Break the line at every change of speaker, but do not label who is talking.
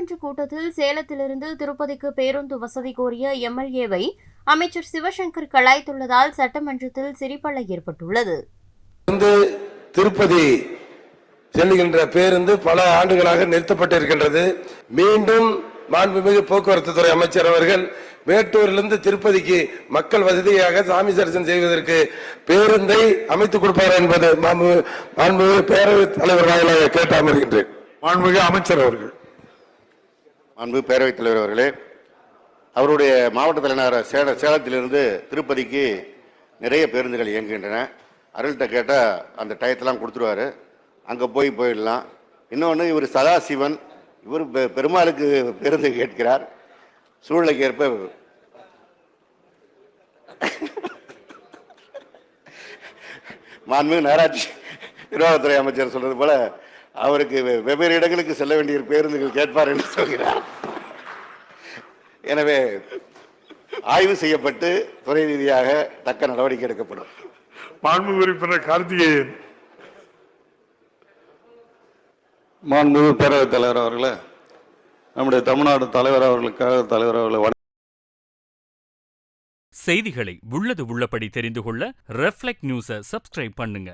சட்டமன்ற கூட்டத்தில் சேலத்திலிருந்து திருப்பதிக்கு பேருந்து வசதி கோரிய எம்எல்ஏவை அமைச்சர் சிவசங்கர் கலாய்த்துள்ளதால் சட்டமன்றத்தில் சிரிப்பலை ஏற்பட்டுள்ளது.
திருப்பதி செல்லுகின்ற பேருந்து பல ஆண்டுகளாக நிறுத்தப்பட்டிருக்கின்றது. மீண்டும் மாண்புமிகு போக்குவரத்து துறை அமைச்சர் அவர்கள் மேட்டூரிலிருந்து திருப்பதிக்கு மக்கள் வசதியாக சாமி தரிசனம் செய்வதற்கு பேருந்தை அமைத்துக் கொடுப்பார் என்பது மாண்புமிகு பேரவைத் தலைவர் வாயிலாக கேட்டு அமர்கின்றேன். மாண்புமிகு அமைச்சர் அவர்கள்.
மாண்பு பேரவைத் தலைவர் அவர்களே, அவருடைய மாவட்ட தலைநகர சேலத்திலிருந்து திருப்பதிக்கு நிறைய பேருந்துகள் இயங்குகின்றன. அருள்கிட்ட கேட்டால் அந்த டயத்தெல்லாம் கொடுத்துருவாரு, அங்கே போயிடலாம். இன்னொன்று, இவர் சதாசிவன், இவர் பெருமாளுக்கு பேருந்து கேட்கிறார். சூழ்நிலைக்கு ஏற்ப மாண்புமிகு நகராட்சி நிர்வாகத்துறை அமைச்சர் சொல்றது போல அவருக்கு வெவ்வேறு இடங்களுக்கு செல்ல வேண்டிய பேருந்துகள் கேட்பார் என்று சொல்கிறார். எனவே ஆய்வு செய்யப்பட்டு துறை ரீதியாக தக்க நடவடிக்கை எடுக்கப்படும்.
மாண்புமிகு உறுப்பினர் கார்த்திகேயன். மாண்புமிகு பேரவைத் தலைவர் அவர்களே, நம்முடைய தமிழ்நாடு தலைவர் அவர்களுக்காக தலைவர் அவர்களை
செய்திகளை உள்ளது உள்ளபடி தெரிந்து கொள்ள ரெஃப்ளெக்ட் நியூஸை சப்ஸ்கிரைப் பண்ணுங்க.